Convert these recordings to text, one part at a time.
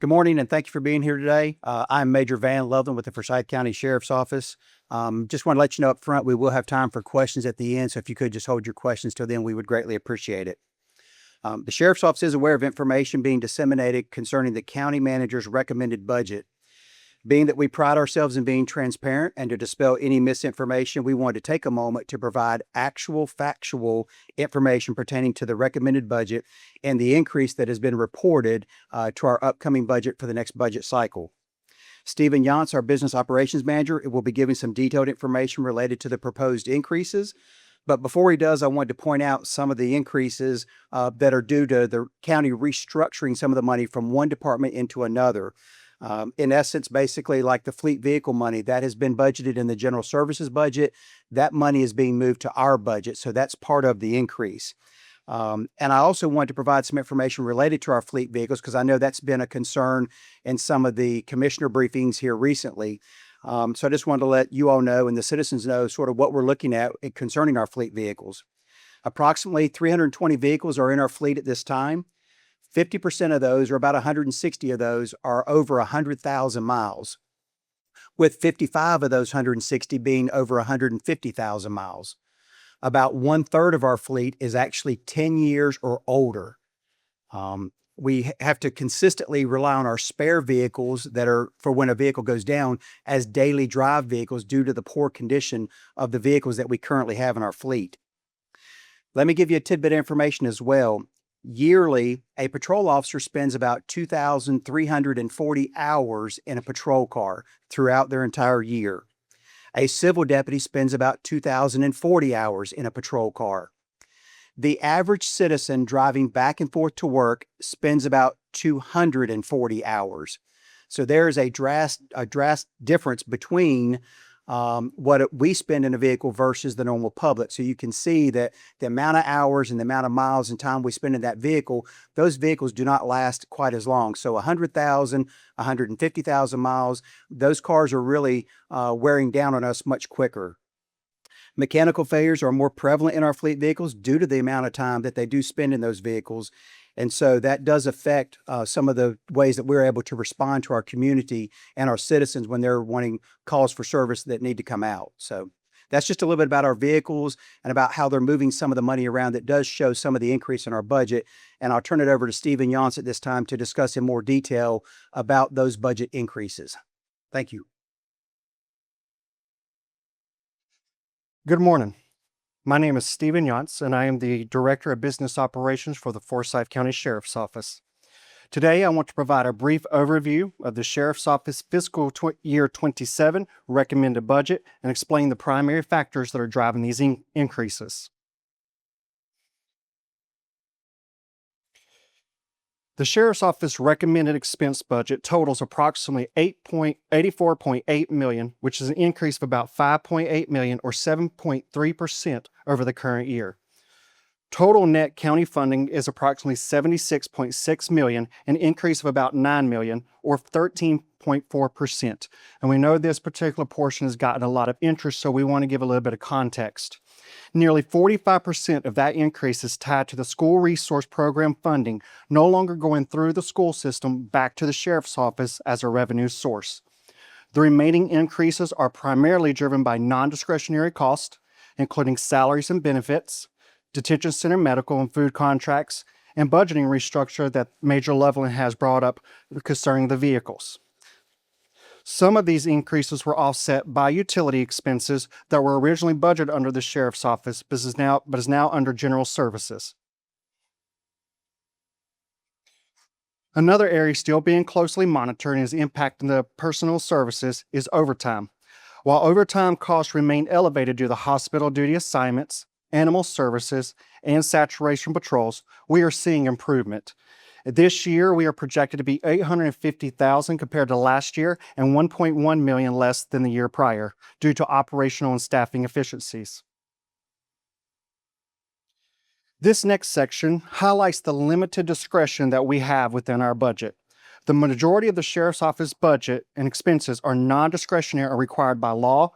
Good morning, and thank you for being here today. I'm Major Van Loveland with the Forsyth County Sheriff's Office. Just want to let you know up front, we will have time for questions at the end, so if you could just hold your questions till then, we would greatly appreciate it. The Sheriff's Office is aware of information being disseminated concerning the county manager's recommended budget. Being that we pride ourselves in being transparent and to dispel any misinformation, we want to take a moment to provide actual factual information pertaining to the recommended budget and the increase that has been reported to our upcoming budget for the next budget cycle. Stephen Yantz, our business operations manager, will be giving some detailed information related to the proposed increases. But before he does, I wanted to point out some of the increases that are due to the county restructuring some of the money from one department into another. In essence, basically like the fleet vehicle money that has been budgeted in the general services budget, that money is being moved to our budget. So that's part of the increase. And I also wanted to provide some information related to our fleet vehicles because I know that's been a concern in some of the commissioner briefings here recently. So I just wanted to let you all know and the citizens know sort of what we're looking at concerning our fleet vehicles. Approximately 320 vehicles are in our fleet at this time. 50% of those, or about 160 of those, are over 100,000 miles, with 55 of those 160 being over 150,000 miles. About 1/3 of our fleet is actually 10 years or older. We have to consistently rely on our spare vehicles that are for when a vehicle goes down as daily drive vehicles due to the poor condition of the vehicles that we currently have in our fleet. Let me give you a tidbit of information as well. Yearly, a patrol officer spends about 2,340 hours in a patrol car throughout their entire year. A civil deputy spends about 2,040 hours in a patrol car. The average citizen driving back and forth to work spends about 240 hours. So there is a drastic difference between what we spend in a vehicle versus the normal public. So you can see that the amount of hours and the amount of miles and time we spend in that vehicle, those vehicles do not last quite as long. So 100,000, 150,000 miles, those cars are really wearing down on us much quicker. Mechanical failures are more prevalent in our fleet vehicles due to the amount of time that they do spend in those vehicles. And so that does affect some of the ways that we're able to respond to our community and our citizens when they're wanting calls for service that need to come out. So that's just a little bit about our vehicles and about how they're moving some of the money around that does show some of the increase in our budget. And I'll turn it over to Stephen Yantz at this time to discuss in more detail about those budget increases. Thank you. Good morning. My name is Stephen Yantz, and I am the Director of Business Operations for the Forsyth County Sheriff's Office. Today, I want to provide a brief overview of the Sheriff's Office fiscal year 27 recommended budget and explain the primary factors that are driving these increases. The Sheriff's Office recommended expense budget totals approximately $84.8 million, which is an increase of about $5.8 million or 7.3% over the current year. Total net county funding is approximately $76.6 million, an increase of about $9 million or 13.4%. And we know this particular portion has gotten a lot of interest, so we want to give a little bit of context. Nearly 45% of that increase is tied to the school resource program funding, no longer going through the school system back to the Sheriff's Office as a revenue source. The remaining increases are primarily driven by non-discretionary costs, including salaries and benefits, detention center medical and food contracts, and budgeting restructure that Major Loveland has brought up concerning the vehicles. Some of these increases were offset by utility expenses that were originally budgeted under the Sheriff's Office, but is now under General Services. Another area still being closely monitored and is impacting the personal services is overtime. While overtime costs remain elevated due to hospital duty assignments, animal services, and saturation patrols, we are seeing improvement. This year, we are projected to be $850,000 compared to last year and $1.1 million less than the year prior due to operational and staffing efficiencies. This next section highlights the limited discretion that we have within our budget. The majority of the Sheriff's Office budget and expenses are non-discretionary or required by law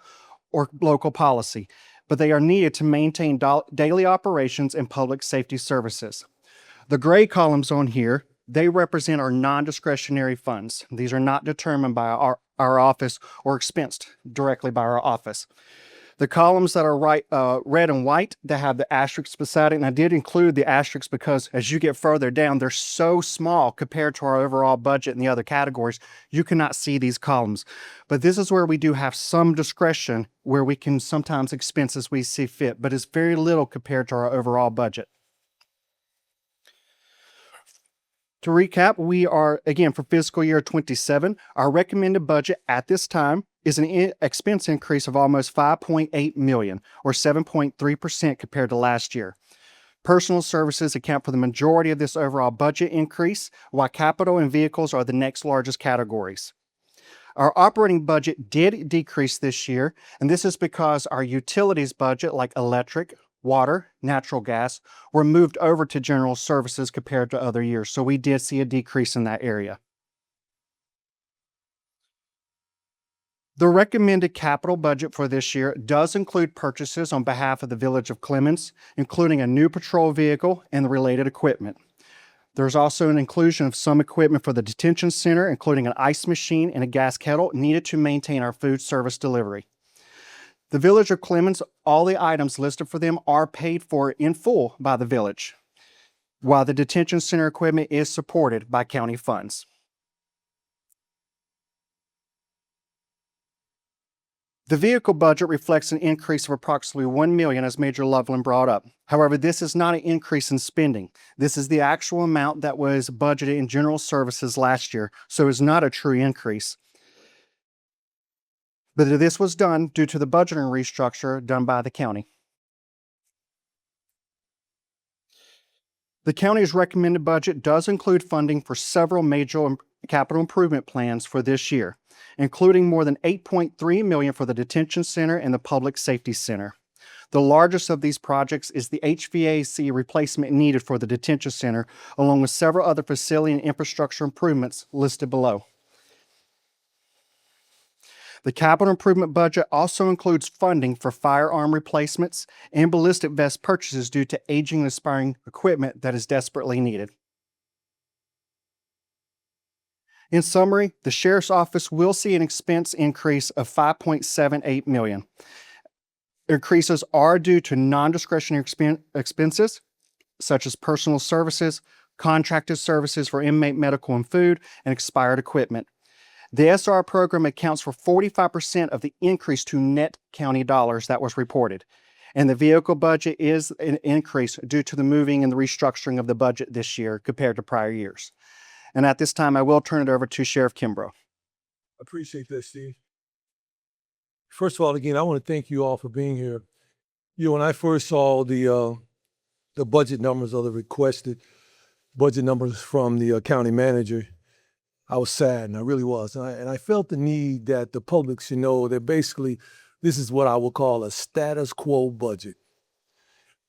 or local policy, but they are needed to maintain daily operations and public safety services. The gray columns on here They represent our non-discretionary funds. These are not determined by our office or expensed directly by our office. The columns that are red and white, that have the asterisks beside it, and I did include the asterisks because as you get further down, they're so small compared to our overall budget and the other categories, you cannot see these columns. But this is where we do have some discretion, where we can sometimes expense as we see fit, but it's very little compared to our overall budget. To recap, we are, again, for fiscal year 27, our recommended budget at this time is an expense increase of almost $5.8 million, or 7.3% compared to last year. Personal services account for the majority of this overall budget increase, while capital and vehicles are the next largest categories. Our operating budget did decrease this year, and this is because our utilities budget, like electric, water, natural gas, were moved over to general services compared to other years. So we did see a decrease in that area. The recommended capital budget for this year does include purchases on behalf of the Village of Clemens, including a new patrol vehicle and the related equipment. There's also an inclusion of some equipment for the detention center, including an ice machine and a gas kettle needed to maintain our food service delivery. The Village of Clemens, all the items listed for them are paid for in full by the village, while the detention center equipment is supported by county funds. The vehicle budget reflects an increase of approximately $1 million, as Major Loveland brought up. However, this is not an increase in spending. This is the actual amount that was budgeted in general services last year, so it's not a true increase. But this was done due to the budgeting restructure done by the county. The county's recommended budget does include funding for several major capital improvement plans for this year, including more than $8.3 million for the detention center and the public safety center. The largest of these projects is the HVAC replacement needed for the detention center, along with several other facility and infrastructure improvements listed below. The capital improvement budget also includes funding for firearm replacements and ballistic vest purchases due to aging and expiring equipment that is desperately needed. In summary, the Sheriff's Office will see an expense increase of $5.78 million. Increases are due to non-discretionary expenses, such as personal services, contracted services for inmate medical and food, and expired equipment. The SR program accounts for 45% of the increase to net county dollars that was reported. And the vehicle budget is an increase due to the moving and the restructuring of the budget this year compared to prior years. And at this time, I will turn it over to Sheriff Kimbrough. Appreciate that, Steve. First of all, again, I want to thank you all for being here. When I first saw the budget numbers or the requested budget numbers from the county manager, I was sad, and I really was. And I felt the need that the public should know that basically this is what I would call a status quo budget.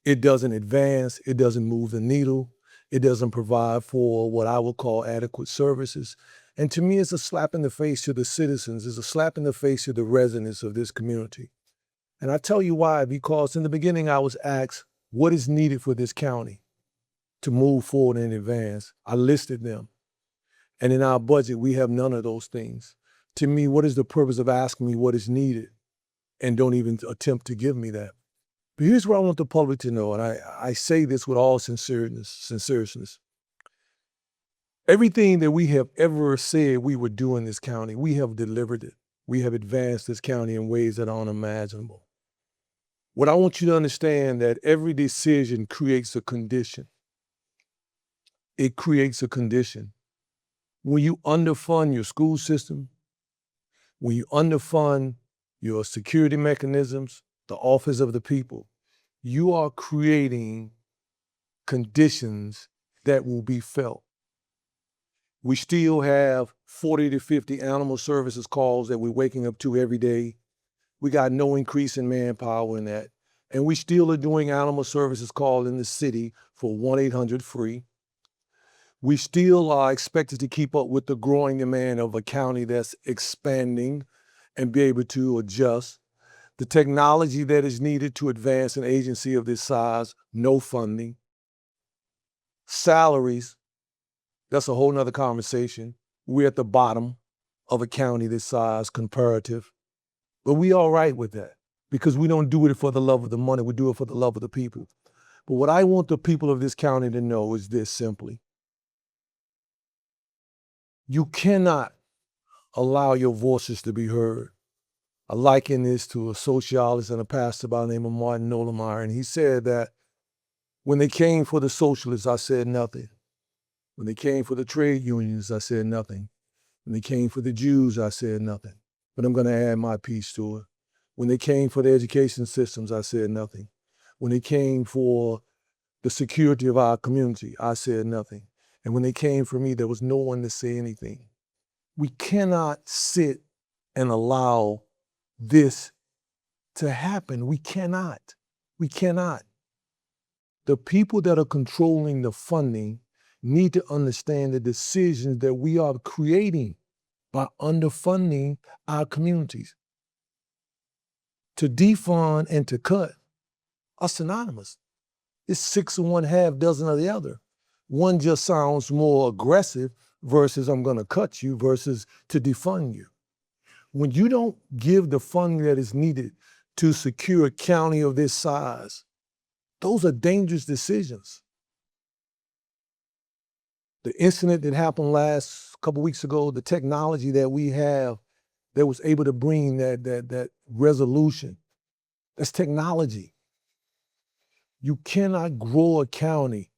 It doesn't advance, it doesn't move the needle, it doesn't provide for what I would call adequate services. And to me, it's a slap in the face to the citizens, it's a slap in the face to the residents of this community. And I tell you why, because in the beginning I was asked, what is needed for this county to move forward and advance? I listed them. And in our budget, we have none of those things. To me, what is the purpose of asking me what is needed and don't even attempt to give me that? But here's what I want the public to know, and I say this with all sincereness. Everything that we have ever said we would do in this county, we have delivered it. We have advanced this county in ways that are unimaginable. What I want you to understand that every decision creates a condition. It creates a condition. When you underfund your school system, when you underfund your security mechanisms, the office of the people, you are creating conditions that will be felt. We still have 40 to 50 animal services calls that we're waking up to every day. We got no increase in manpower in that. And we still are doing animal services call in the city for 1-800-FREE. We still are expected to keep up with the growing demand of a county that's expanding and be able to adjust. The technology that is needed to advance an agency of this size, no funding. Salaries That's a whole nother conversation. We're at the bottom of a county this size comparative, but we all right with that because we don't do it for the love of the money. We do it for the love of the people. But what I want the people of this county to know is this simply. You cannot allow your voices to be heard. I liken this to a sociologist and a pastor by the name of Martin Nolemeyer, and he said that when they came for the socialists, I said nothing. When they came for the trade unions, I said nothing. When they came for the Jews, I said nothing. But I'm going to add my piece to it. When they came for the education systems, I said nothing. When they came for the security of our community, I said nothing. And when they came for me, there was no one to say anything. We cannot sit and allow this to happen. We cannot. We cannot. The people that are controlling the funding need to understand the decisions that we are creating by underfunding our communities. To defund and to cut are synonymous. It's 6 of one, half dozen of the other. One just sounds more aggressive versus I'm going to cut you versus to defund you. When you don't give the funding that is needed to secure a county of this size, those are dangerous decisions. The incident that happened last couple weeks ago, the technology that we have that was able to bring that resolution, that's technology. You cannot grow a county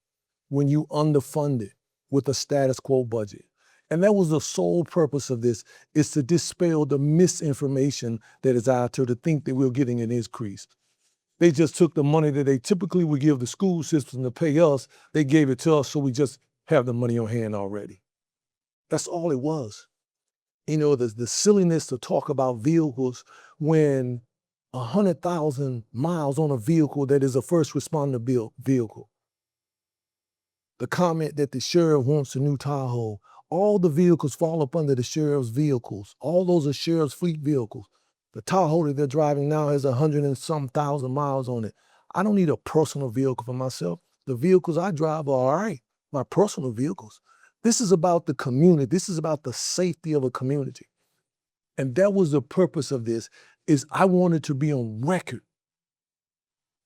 when you underfund it with a status quo budget. And that was the sole purpose of this, is to dispel the misinformation that is out there to think that we're getting an increase. They just took the money that they typically would give the school system to pay us, they gave it to us so we just have the money on hand already. That's all it was. You know, the silliness to talk about vehicles when 100,000 miles on a vehicle that is a first responder vehicle. The comment that the sheriff wants a new Tahoe, all the vehicles fall up under the sheriff's vehicles. All those are sheriff's fleet vehicles. The Tahoe that they're driving now has 100 and some thousand miles on it. I don't need a personal vehicle for myself. The vehicles I drive are all right, my personal vehicles. This is about the community. This is about the safety of a community. And that was the purpose of this, is I wanted to be on record.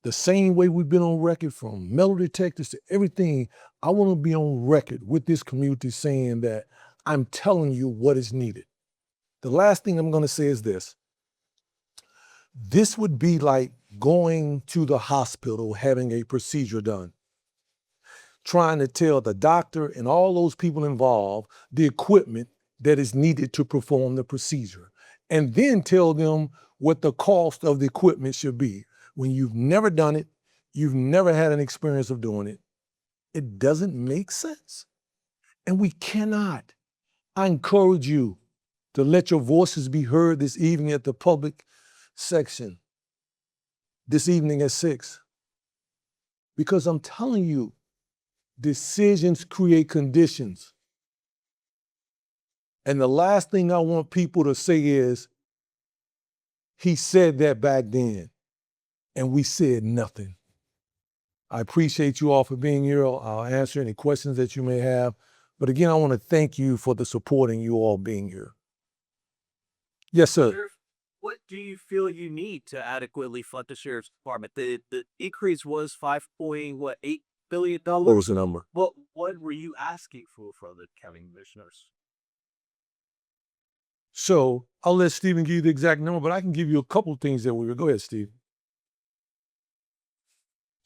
The same way we've been on record from metal detectors to everything, I want to be on record with this community saying that I'm telling you what is needed. The last thing I'm going to say is this. This would be like going to the hospital, having a procedure done, trying to tell the doctor and all those people involved the equipment that is needed to perform the procedure, and then tell them what the cost of the equipment should be. When you've never done it, you've never had an experience of doing it, it doesn't make sense. And we cannot. I encourage you to let your voices be heard this evening at the public section, this evening at 6. Because I'm telling you, decisions create conditions. And the last thing I want people to say is, he said that back then, and we said nothing. I appreciate you all for being here. I'll answer any questions that you may have. But again, I want to thank you for the support and you all being here. Yes, sir. Sheriff, what do you feel you need to adequately fund the sheriff's department? The increase was $5.8 billion. What was the number? What were you asking for from the county commissioners? So I'll let Stephen give you the exact number, but I can give you a couple of things that we were. Go ahead, Steve.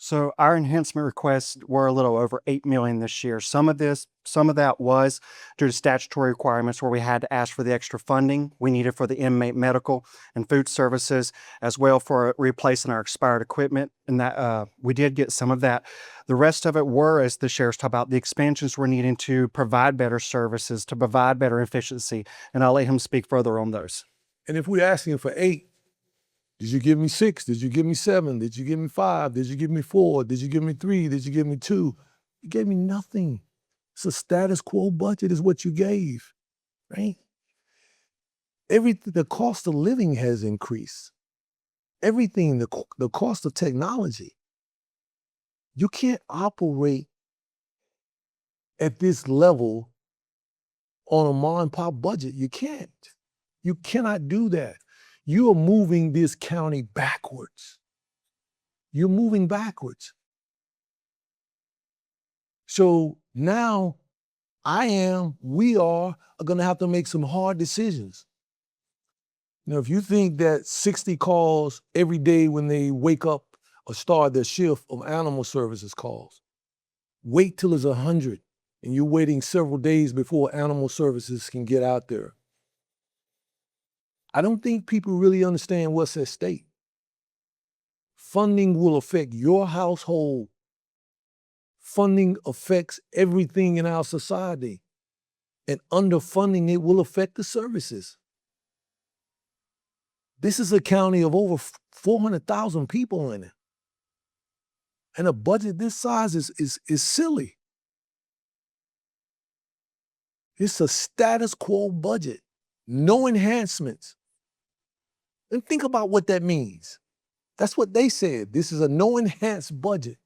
So our enhancement requests were a little over 8 million this year. Some of that was due to statutory requirements where we had to ask for the extra funding we needed for the inmate medical and food services, as well for replacing our expired equipment. And that we did get some of that. The rest of it were, as the sheriff's talked about, the expansions we're needing to provide better services, to provide better efficiency. And I'll let him speak further on those. And if we're asking for 8, did you give me 6? Did you give me 7? Did you give me 5? Did you give me 4? Did you give me 3? Did you give me 2? You gave me nothing. It's a status quo budget is what you gave, right? The cost of living has increased. Everything, the cost of technology. You can't operate at this level on a mom and pop budget. You can't. You cannot do that. You are moving this county backwards. You're moving backwards. So now we are going to have to make some hard decisions. Now, if you think that 60 calls every day when they wake up or start their shift of animal services calls, wait till it's 100 and you're waiting several days before animal services can get out there. I don't think people really understand what's at stake. Funding will affect your household. Funding affects everything in our society. And underfunding it will affect the services. This is a county of over 400,000 people in it. And a budget this size is silly. It's a status quo budget, no enhancements. And think about what that means. That's what they said. This is a no enhanced budget.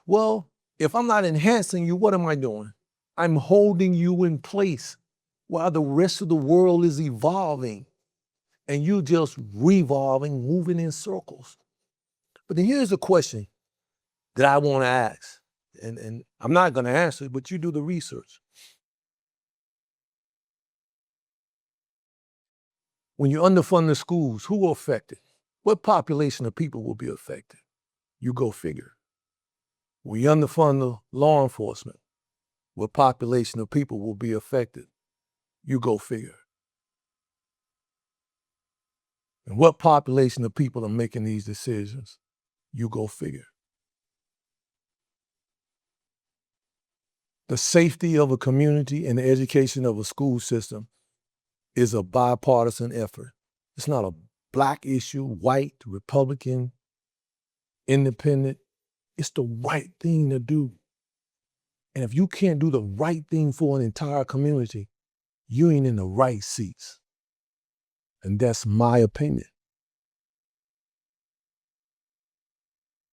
Well, if I'm not enhancing you, what am I doing? I'm holding you in place while the rest of the world is evolving and you just revolving, moving in circles. But then here's a question that I want to ask, and I'm not going to answer it, but you do the research. When you underfund the schools, who are affected? What population of people will be affected? You go figure. When you underfund the law enforcement, what population of people will be affected? You go figure. And what population of people are making these decisions? You go figure. The safety of a community and the education of a school system is a bipartisan effort. It's not a black issue, white, Republican, independent. It's the right thing to do. And if you can't do the right thing for an entire community, you ain't in the right seats. And that's my opinion.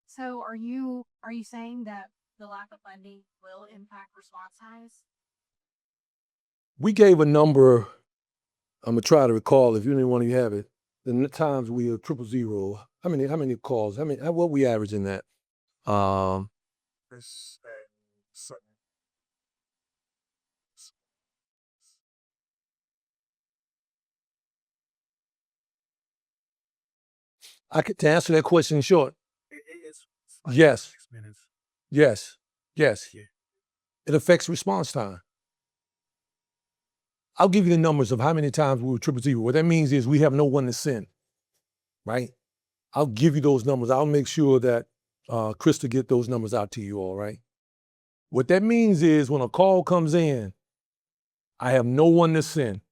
So are you saying that the lack of funding will impact response times? We gave a number, I'm gonna try to recall if you didn't want to have it, the times we are 000. How many calls? What we averaging that? To answer that question short, It's yes, 6 minutes. yes. Yeah. It affects response time. I'll give you the numbers of how many times we were 000. What that means is we have no one to send, right? I'll give you those numbers. I'll make sure that Krista get those numbers out to you all, right? What that means is when a call comes in, I have no one to send.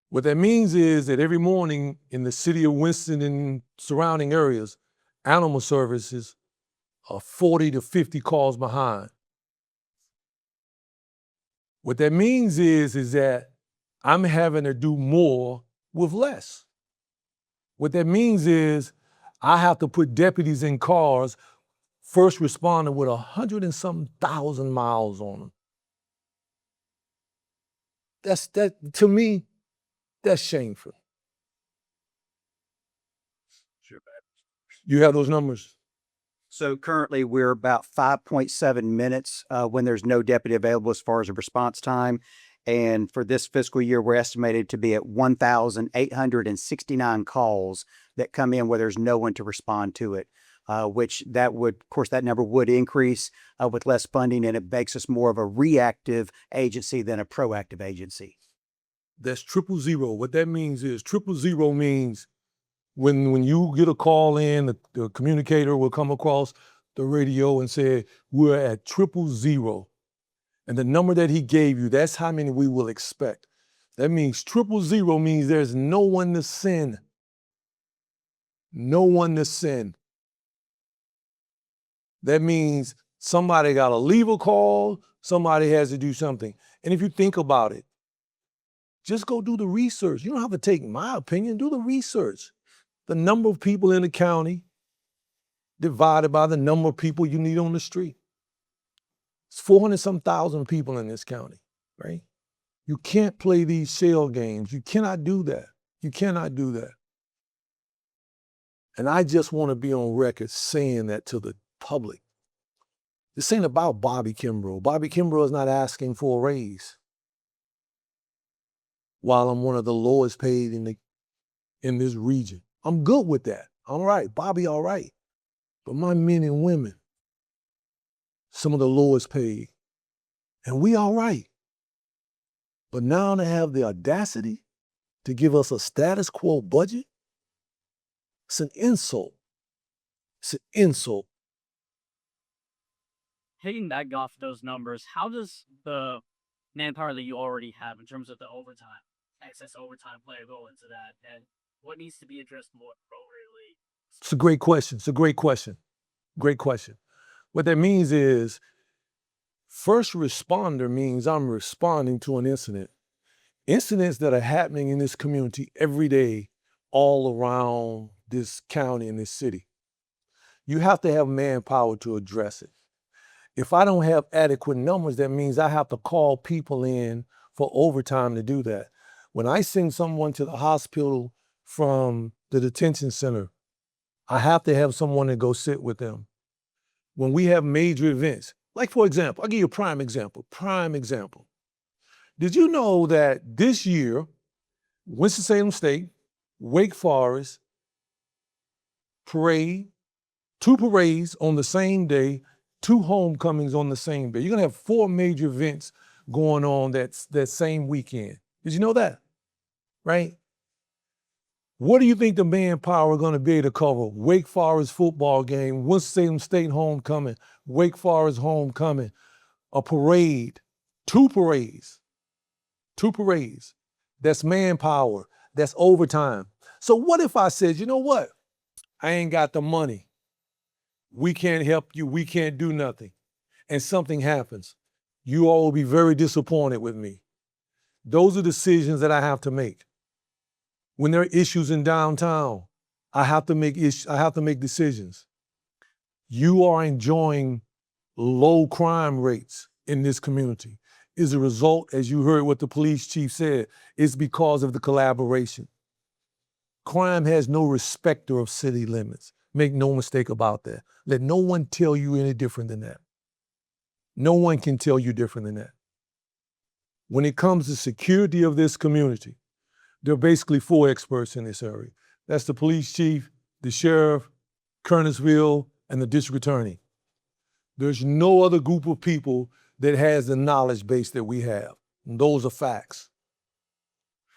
What that means is that every morning in the city of Winston and surrounding areas, animal services are 40 to 50 calls behind. What that means is that I'm having to do more with less. What that means is I have to put deputies in cars, first responder with 100 and some thousand miles on them. To me, that's shameful. You have those numbers? So currently we're about 5.7 minutes when there's no deputy available as far as a response time. And for this fiscal year, we're estimated to be at 1,869 calls that come in where there's no one to respond to it, which that would, of course, that number would increase with less funding, and it makes us more of a reactive agency than a proactive agency. That's 000. What that means is 000 means when you get a call in, the communicator will come across the radio and say, we're at 000. And the number that he gave you, that's how many we will expect. That means 000 means there's no one to send. No one to send. That means somebody got to leave a call, somebody has to do something. And if you think about it, just go do the research. You don't have to take my opinion, do the research. The number of people in the county divided by the number of people you need on the street. It's 400 some thousand people in this county, right? You can't play these shell games. You cannot do that. You cannot do that. And I just want to be on record saying that to the public. This ain't about Bobby Kimbrough. Bobby Kimbrough is not asking for a raise. While I'm one of the lowest paid in this region. I'm good with that. All right, Bobby, all right. But my men and women, some of the lowest paid, and we all right. But now to have the audacity to give us a status quo budget, it's an insult. It's an insult. Hitting back off those numbers, how does the manpower that you already have in terms of the overtime, excess overtime play go into that, and what needs to be addressed more appropriately? It's a great question. It's a great question. Great question. What that means is first responder means I'm responding to an incident. Incidents that are happening in this community every day, all around this county and this city. You have to have manpower to address it. If I don't have adequate numbers, that means I have to call people in for overtime to do that. When I send someone to the hospital from the detention center, I have to have someone to go sit with them. When we have major events, like for example, I'll give you a prime example. Did you know that this year, Winston-Salem State, Wake Forest, parade, 2 parades on the same day, 2 homecomings on the same day. You're gonna have 4 major events going on that same weekend. Did you know that? Right? What do you think the manpower are gonna be able to cover? Wake Forest football game, Winston-Salem State homecoming, Wake Forest homecoming, a parade, 2 parades. 2 parades. That's manpower. That's overtime. So what if I said, you know what? I ain't got the money. We can't help you. We can't do nothing. And something happens. You all will be very disappointed with me. Those are decisions that I have to make. When there are issues in downtown, I have to make decisions. You are enjoying low crime rates in this community. As a result, as you heard what the police chief said, it's because of the collaboration. Crime has no respecter of city limits. Make no mistake about that. Let no one tell you any different than that. No one can tell you different than that. When it comes to security of this community, there are basically 4 experts in this area. That's the police chief, the sheriff, Kernersville, and the district attorney. There's no other group of people that has the knowledge base that we have. And those are facts.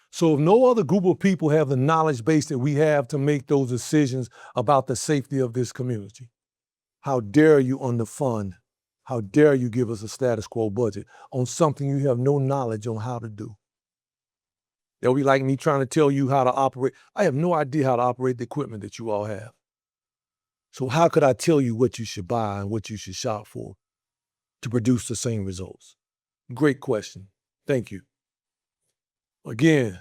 So if no other group of people have the knowledge base that we have to make those decisions about the safety of this community, how dare you underfund? How dare you give us a status quo budget on something you have no knowledge on how to do? They'll be like me trying to tell you how to operate. I have no idea how to operate the equipment that you all have. So how could I tell you what you should buy and what you should shop for to produce the same results? Great question. Thank you. Again,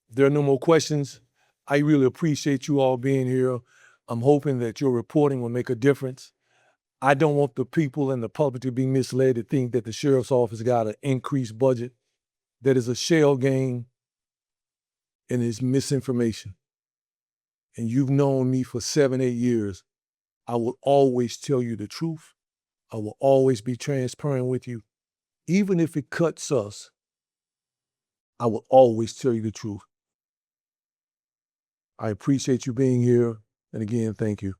if there are no more questions, I really appreciate you all being here. I'm hoping that your reporting will make a difference. I don't want the people and the public to be misled to think that the sheriff's office got an increased budget. That is a shell game and it's misinformation. And you've known me for 7, 8 years. I will always tell you the truth. I will always be transparent with you. Even if it cuts us, I will always tell you the truth. I appreciate you being here. And again, thank you.